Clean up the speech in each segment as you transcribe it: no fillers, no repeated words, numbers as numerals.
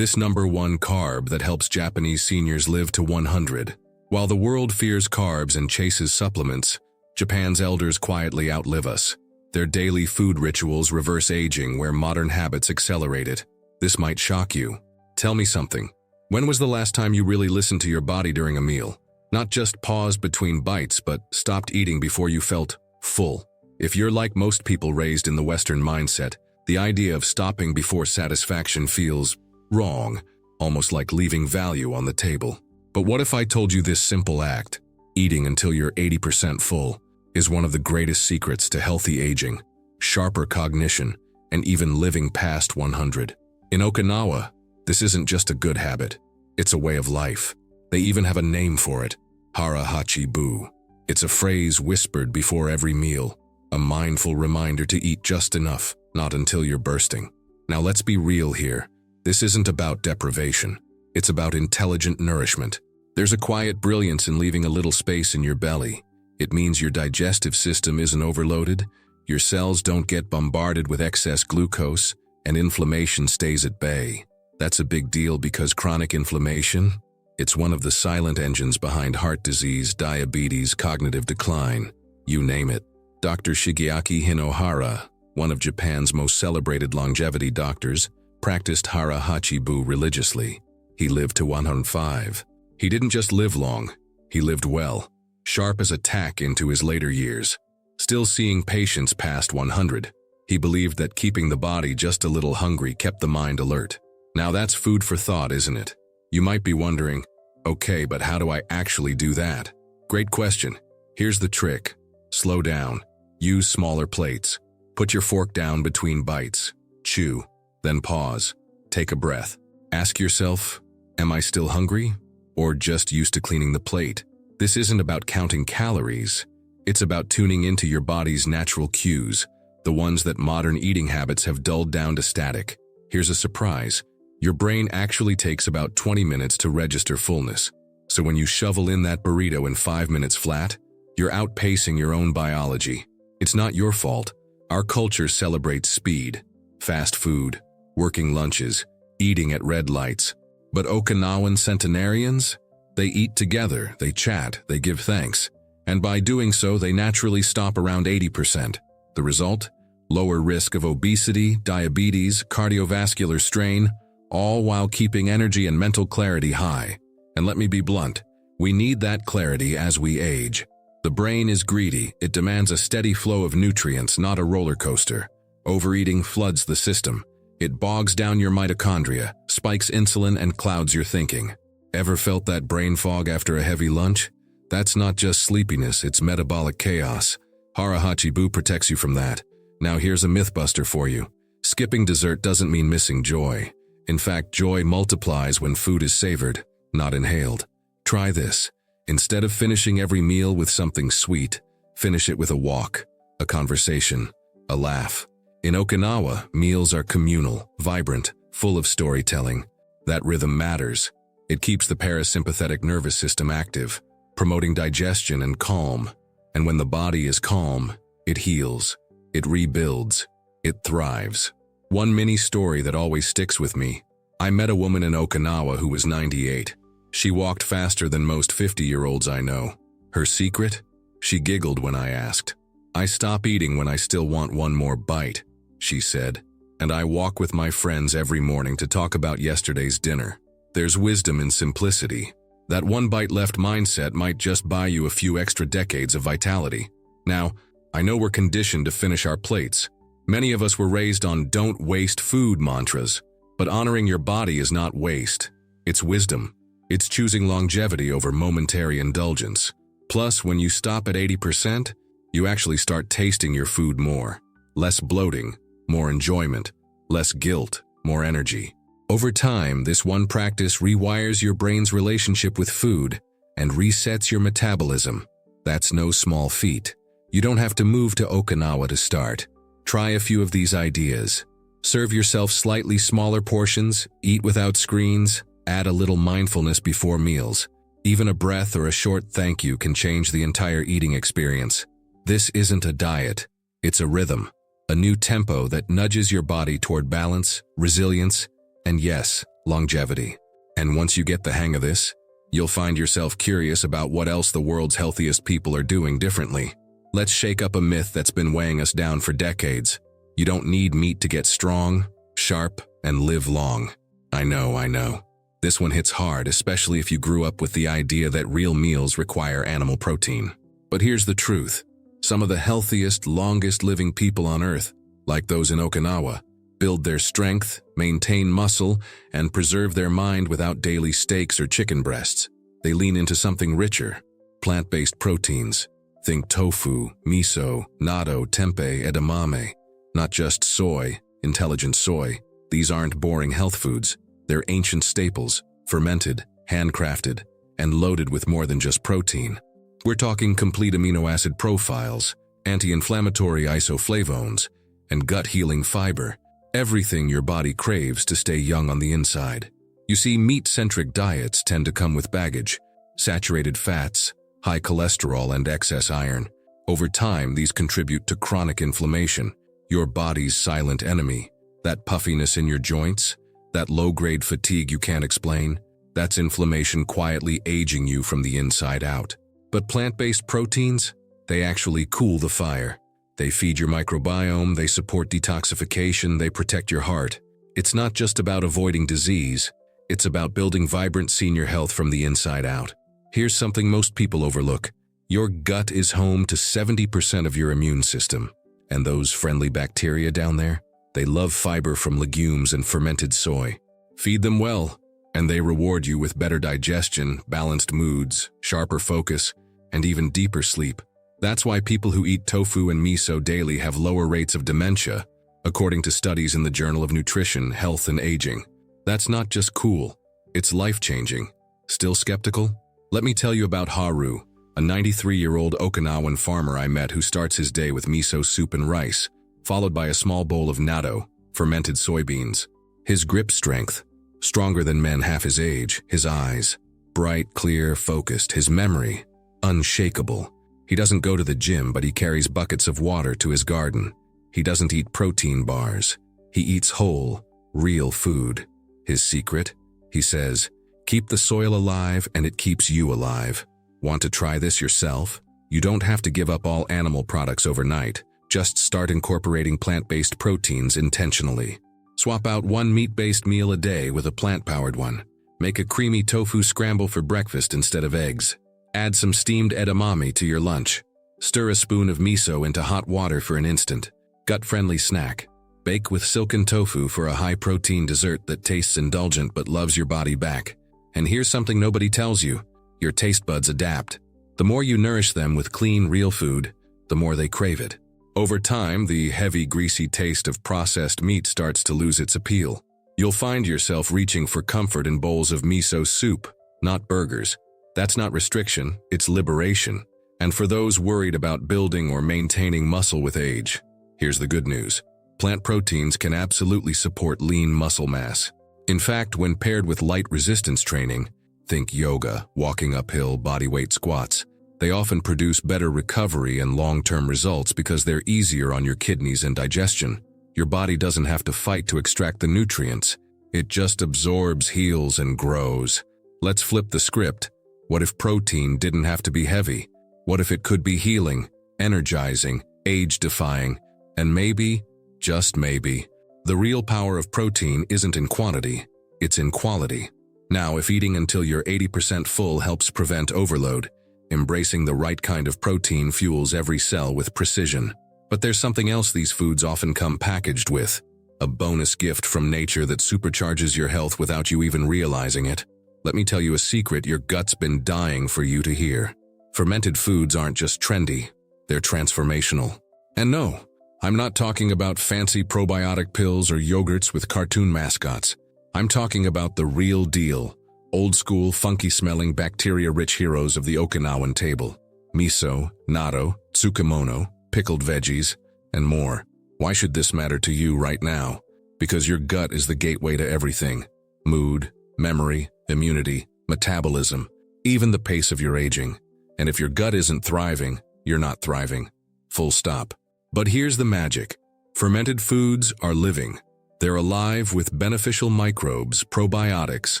This number one carb that helps Japanese seniors live to 100. While the world fears carbs and chases supplements, Japan's elders quietly outlive us. Their daily food rituals reverse aging where modern habits accelerate it. This might shock you. Tell me something. When was the last time you really listened to your body during a meal? Not just paused between bites, but stopped eating before you felt full. If you're like most people raised in the Western mindset, the idea of stopping before satisfaction feels wrong, almost like leaving value on the table. But what if I told you this simple act, eating until you're 80% full, is one of the greatest secrets to healthy aging, sharper cognition, and even living past 100? In Okinawa, this isn't just a good habit, it's a way of life. They even have a name for it, hara hachi bu. It's a phrase whispered before every meal, a mindful reminder to eat just enough, not until you're bursting. Now let's be real here. This isn't about deprivation. It's about intelligent nourishment. There's a quiet brilliance in leaving a little space in your belly. It means your digestive system isn't overloaded, your cells don't get bombarded with excess glucose, and inflammation stays at bay. That's a big deal because chronic inflammation, it's one of the silent engines behind heart disease, diabetes, cognitive decline, you name it. Dr. Shigeaki Hinohara, one of Japan's most celebrated longevity doctors, practiced hara hachi bu religiously. He lived to 105. He didn't just live long, he lived well, sharp as a tack into his later years. Still seeing patients past 100, he believed that keeping the body just a little hungry kept the mind alert. Now that's food for thought, isn't it? You might be wondering, okay, but how do I actually do that? Great question. Here's the trick. Slow down. Use smaller plates. Put your fork down between bites. Chew. Then pause. Take a breath. Ask yourself, am I still hungry? Or just used to cleaning the plate? This isn't about counting calories. It's about tuning into your body's natural cues, the ones that modern eating habits have dulled down to static. Here's a surprise. Your brain actually takes about 20 minutes to register fullness. So when you shovel in that burrito in 5 minutes flat, you're outpacing your own biology. It's not your fault. Our culture celebrates speed, fast food, working lunches, eating at red lights. But Okinawan centenarians? They eat together, they chat, they give thanks. And by doing so, they naturally stop around 80%. The result? Lower risk of obesity, diabetes, cardiovascular strain, all while keeping energy and mental clarity high. And let me be blunt, we need that clarity as we age. The brain is greedy, it demands a steady flow of nutrients, not a roller coaster. Overeating floods the system. It bogs down your mitochondria, spikes insulin, and clouds your thinking. Ever felt that brain fog after a heavy lunch? That's not just sleepiness, it's metabolic chaos. Hara hachi bu protects you from that. Now here's a mythbuster for you. Skipping dessert doesn't mean missing joy. In fact, joy multiplies when food is savored, not inhaled. Try this. Instead of finishing every meal with something sweet, finish it with a walk, a conversation, a laugh. In Okinawa, meals are communal, vibrant, full of storytelling. That rhythm matters. It keeps the parasympathetic nervous system active, promoting digestion and calm. And when the body is calm, it heals, it rebuilds, it thrives. One mini story that always sticks with me. I met a woman in Okinawa who was 98. She walked faster than most 50-year-olds I know. Her secret? She giggled when I asked. I stop eating when I still want one more bite, she said, and I walk with my friends every morning to talk about yesterday's dinner. There's wisdom in simplicity. That one bite left mindset might just buy you a few extra decades of vitality. Now, I know we're conditioned to finish our plates. Many of us were raised on don't waste food mantras, but honoring your body is not waste. It's wisdom. It's choosing longevity over momentary indulgence. Plus, when you stop at 80%, you actually start tasting your food more. Less bloating, more enjoyment, less guilt, more energy. Over time, this one practice rewires your brain's relationship with food and resets your metabolism. That's no small feat. You don't have to move to Okinawa to start. Try a few of these ideas. Serve yourself slightly smaller portions, eat without screens, add a little mindfulness before meals. Even a breath or a short thank you can change the entire eating experience. This isn't a diet, it's a rhythm, a new tempo that nudges your body toward balance, resilience, and yes, longevity. And once you get the hang of this, you'll find yourself curious about what else the world's healthiest people are doing differently. Let's shake up a myth that's been weighing us down for decades. You don't need meat to get strong, sharp, and live long. I know. This one hits hard, especially if you grew up with the idea that real meals require animal protein. But here's the truth. Some of the healthiest, longest living people on Earth, like those in Okinawa, build their strength, maintain muscle, and preserve their mind without daily steaks or chicken breasts. They lean into something richer, plant-based proteins. Think tofu, miso, natto, tempeh, edamame. Not just soy, intelligent soy. These aren't boring health foods. They're ancient staples, fermented, handcrafted, and loaded with more than just protein. We're talking complete amino acid profiles, anti-inflammatory isoflavones, and gut-healing fiber. Everything your body craves to stay young on the inside. You see, meat-centric diets tend to come with baggage, saturated fats, high cholesterol, and excess iron. Over time, these contribute to chronic inflammation, your body's silent enemy. That puffiness in your joints, that low-grade fatigue you can't explain, that's inflammation quietly aging you from the inside out. But plant-based proteins, they actually cool the fire. They feed your microbiome, they support detoxification, they protect your heart. It's not just about avoiding disease, it's about building vibrant senior health from the inside out. Here's something most people overlook. Your gut is home to 70% of your immune system. And those friendly bacteria down there? They love fiber from legumes and fermented soy. Feed them well, and they reward you with better digestion, balanced moods, sharper focus, and even deeper sleep. That's why people who eat tofu and miso daily have lower rates of dementia, according to studies in the Journal of Nutrition, Health and Aging. That's not just cool, it's life-changing. Still skeptical? Let me tell you about Haru, a 93-year-old Okinawan farmer I met who starts his day with miso soup and rice, followed by a small bowl of natto, fermented soybeans. His grip strength, stronger than men half his age, his eyes, bright, clear, focused, his memory, unshakable. He doesn't go to the gym, but he carries buckets of water to his garden. He doesn't eat protein bars. He eats whole, real food. His secret? He says, keep the soil alive and it keeps you alive. Want to try this yourself? You don't have to give up all animal products overnight. Just start incorporating plant-based proteins intentionally. Swap out one meat-based meal a day with a plant-powered one. Make a creamy tofu scramble for breakfast instead of eggs. Add some steamed edamame to your lunch. Stir a spoon of miso into hot water for an instant, gut-friendly snack. Bake with silken tofu for a high-protein dessert that tastes indulgent but loves your body back. And here's something nobody tells you. Your taste buds adapt. The more you nourish them with clean, real food, the more they crave it. Over time, the heavy, greasy taste of processed meat starts to lose its appeal. You'll find yourself reaching for comfort in bowls of miso soup, not burgers. That's not restriction, it's liberation. And for those worried about building or maintaining muscle with age, here's the good news. Plant proteins can absolutely support lean muscle mass. In fact, when paired with light resistance training, think yoga, walking uphill, bodyweight squats, they often produce better recovery and long-term results because they're easier on your kidneys and digestion. Your body doesn't have to fight to extract the nutrients. It just absorbs, heals, and grows. Let's flip the script. What if protein didn't have to be heavy? What if it could be healing, energizing, age-defying, and maybe, just maybe, the real power of protein isn't in quantity, it's in quality. Now, if eating until you're 80% full helps prevent overload, embracing the right kind of protein fuels every cell with precision. But there's something else these foods often come packaged with, a bonus gift from nature that supercharges your health without you even realizing it. Let me tell you a secret your gut's been dying for you to hear. Fermented foods aren't just trendy, they're transformational. And no, I'm not talking about fancy probiotic pills or yogurts with cartoon mascots. I'm talking about the real deal, old-school, funky-smelling, bacteria-rich heroes of the Okinawan table. Miso, natto, tsukemono, pickled veggies, and more. Why should this matter to you right now? Because your gut is the gateway to everything. Mood, memory, immunity, metabolism, even the pace of your aging. And if your gut isn't thriving, you're not thriving. Full stop. But here's the magic. Fermented foods are living. They're alive with beneficial microbes, probiotics,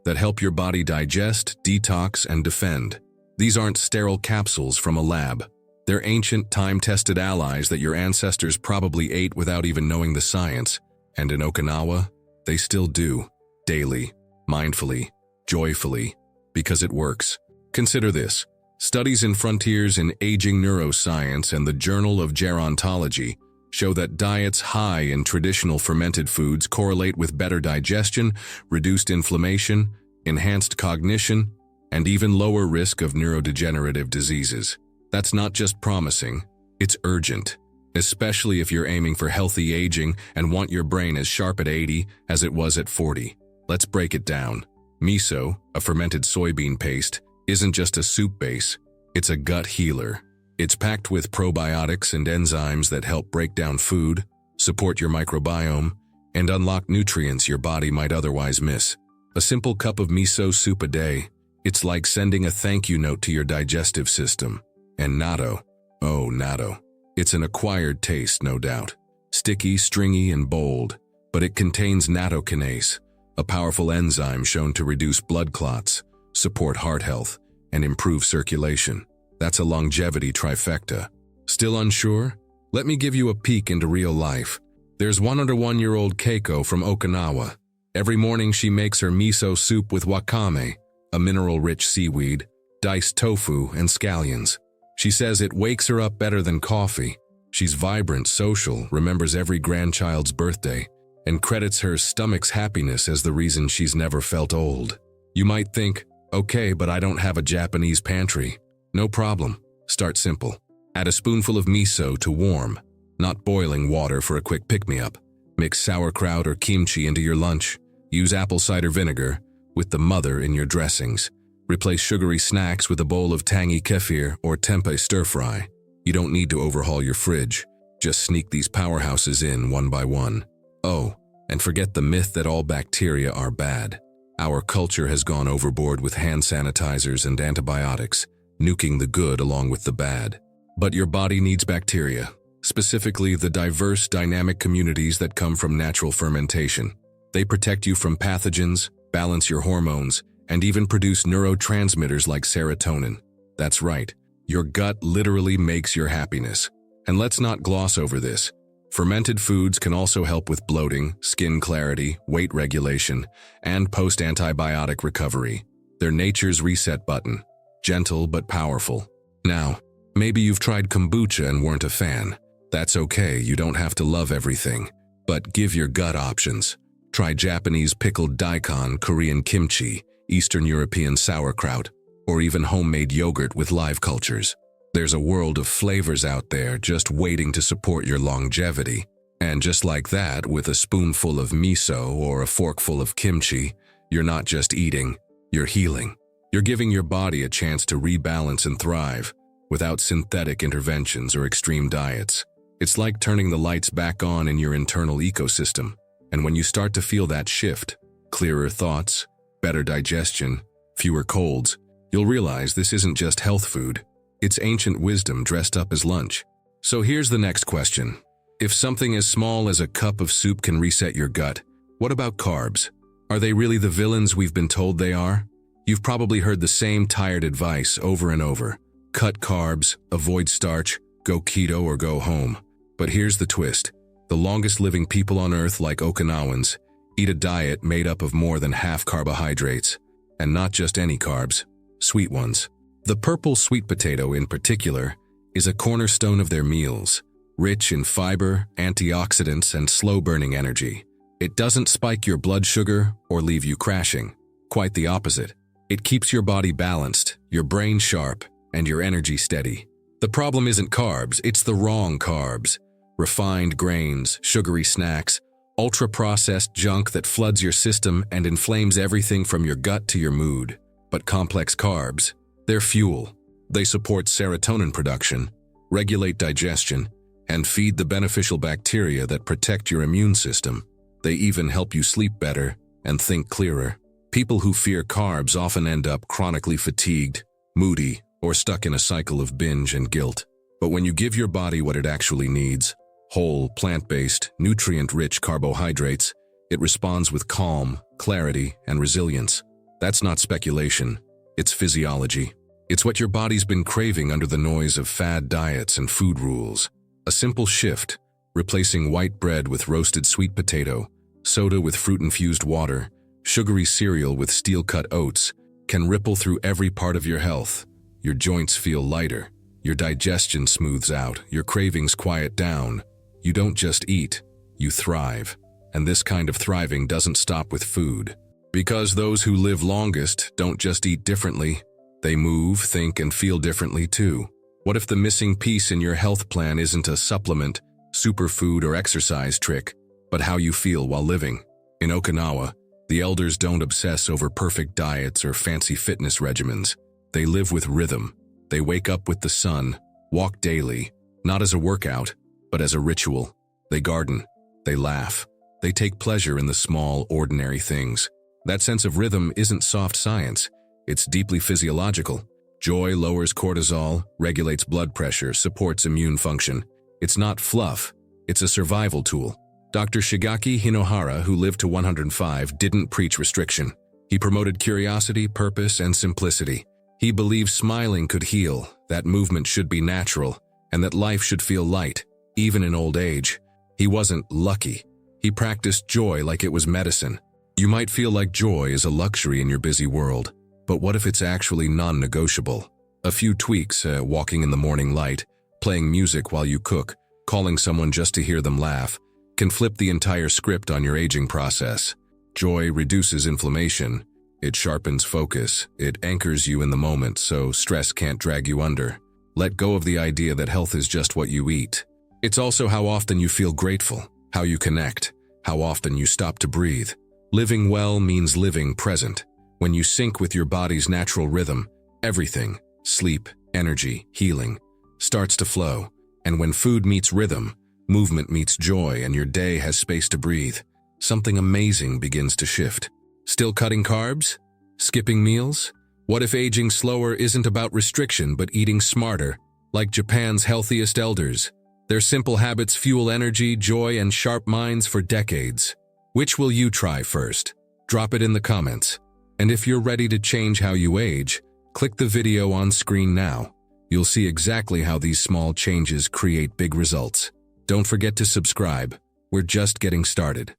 that help your body digest, detox, and defend. These aren't sterile capsules from a lab. They're ancient, time-tested allies that your ancestors probably ate without even knowing the science. And in Okinawa, they still do, daily, mindfully, joyfully, because it works. Consider this. Studies in Frontiers in Aging Neuroscience and the Journal of Gerontology show that diets high in traditional fermented foods correlate with better digestion, reduced inflammation, enhanced cognition, and even lower risk of neurodegenerative diseases. That's not just promising, it's urgent, especially if you're aiming for healthy aging and want your brain as sharp at 80 as it was at 40. Let's break it down. Miso, a fermented soybean paste, isn't just a soup base, it's a gut healer. It's packed with probiotics and enzymes that help break down food, support your microbiome, and unlock nutrients your body might otherwise miss. A simple cup of miso soup a day, it's like sending a thank you note to your digestive system. And natto, oh natto, it's an acquired taste, no doubt. Sticky, stringy, and bold, but it contains nattokinase, a powerful enzyme shown to reduce blood clots, support heart health, and improve circulation. That's a longevity trifecta. Still unsure? Let me give you a peek into real life. There's 101-year-old Keiko from Okinawa. Every morning she makes her miso soup with wakame, a mineral-rich seaweed, diced tofu, and scallions. She says it wakes her up better than coffee. She's vibrant, social, remembers every grandchild's birthday, and credits her stomach's happiness as the reason she's never felt old. You might think, okay, but I don't have a Japanese pantry. No problem. Start simple. Add a spoonful of miso to warm, not boiling water for a quick pick-me-up. Mix sauerkraut or kimchi into your lunch. Use apple cider vinegar with the mother in your dressings. Replace sugary snacks with a bowl of tangy kefir or tempeh stir-fry. You don't need to overhaul your fridge. Just sneak these powerhouses in one by one. Oh, and forget the myth that all bacteria are bad. Our culture has gone overboard with hand sanitizers and antibiotics, nuking the good along with the bad. But your body needs bacteria, specifically the diverse, dynamic communities that come from natural fermentation. They protect you from pathogens, balance your hormones, and even produce neurotransmitters like serotonin. That's right, your gut literally makes your happiness. And let's not gloss over this. Fermented foods can also help with bloating, skin clarity, weight regulation, and post-antibiotic recovery. They're nature's reset button, gentle but powerful. Now, maybe you've tried kombucha and weren't a fan. That's okay, you don't have to love everything. But give your gut options. Try Japanese pickled daikon, Korean kimchi, Eastern European sauerkraut, or even homemade yogurt with live cultures. There's a world of flavors out there just waiting to support your longevity. And just like that, with a spoonful of miso or a forkful of kimchi, you're not just eating, you're healing. You're giving your body a chance to rebalance and thrive without synthetic interventions or extreme diets. It's like turning the lights back on in your internal ecosystem. And when you start to feel that shift, clearer thoughts, better digestion, fewer colds, you'll realize this isn't just health food. It's ancient wisdom dressed up as lunch. So here's the next question. If something as small as a cup of soup can reset your gut, what about carbs? Are they really the villains we've been told they are? You've probably heard the same tired advice over and over. Cut carbs, avoid starch, go keto or go home. But here's the twist. The longest living people on Earth, like Okinawans, eat a diet made up of more than half carbohydrates. And not just any carbs, sweet ones. The purple sweet potato in particular is a cornerstone of their meals, rich in fiber, antioxidants, and slow-burning energy. It doesn't spike your blood sugar or leave you crashing. Quite the opposite. It keeps your body balanced, your brain sharp, and your energy steady. The problem isn't carbs, it's the wrong carbs. Refined grains, sugary snacks, ultra-processed junk that floods your system and inflames everything from your gut to your mood. But complex carbs, they're fuel. They support serotonin production, regulate digestion, and feed the beneficial bacteria that protect your immune system. They even help you sleep better and think clearer. People who fear carbs often end up chronically fatigued, moody, or stuck in a cycle of binge and guilt. But when you give your body what it actually needs, whole, plant-based, nutrient-rich carbohydrates, It responds with calm, clarity, and resilience. That's not speculation. It's physiology. It's what your body's been craving under the noise of fad diets and food rules. A simple shift, replacing white bread with roasted sweet potato, soda with fruit-infused water, sugary cereal with steel-cut oats, can ripple through every part of your health. Your joints feel lighter. Your digestion smooths out. Your cravings quiet down. You don't just eat, you thrive. And this kind of thriving doesn't stop with food. Because those who live longest don't just eat differently, they move, think, and feel differently too. What if the missing piece in your health plan isn't a supplement, superfood, or exercise trick, but how you feel while living? In Okinawa, the elders don't obsess over perfect diets or fancy fitness regimens. They live with rhythm. They wake up with the sun, walk daily, not as a workout, but as a ritual. They garden, they laugh, they take pleasure in the small, ordinary things. That sense of rhythm isn't soft science. It's deeply physiological. Joy lowers cortisol, regulates blood pressure, supports immune function. It's not fluff. It's a survival tool. Dr. Shigaki Hinohara, who lived to 105, didn't preach restriction. He promoted curiosity, purpose, and simplicity. He believed smiling could heal, that movement should be natural, and that life should feel light, even in old age. He wasn't lucky. He practiced joy like it was medicine. You might feel like joy is a luxury in your busy world, but what if it's actually non-negotiable? A few tweaks, walking in the morning light, playing music while you cook, calling someone just to hear them laugh, can flip the entire script on your aging process. Joy reduces inflammation. It sharpens focus. It anchors you in the moment so stress can't drag you under. Let go of the idea that health is just what you eat. It's also how often you feel grateful, how you connect, how often you stop to breathe. Living well means living present. When you sync with your body's natural rhythm, everything, sleep, energy, healing, starts to flow. And when food meets rhythm, movement meets joy, and your day has space to breathe, something amazing begins to shift. Still cutting carbs? Skipping meals? What if aging slower isn't about restriction but eating smarter, like Japan's healthiest elders? Their simple habits fuel energy, joy, and sharp minds for decades. Which will you try first? Drop it in the comments. And if you're ready to change how you age, click the video on screen now. You'll see exactly how these small changes create big results. Don't forget to subscribe. We're just getting started.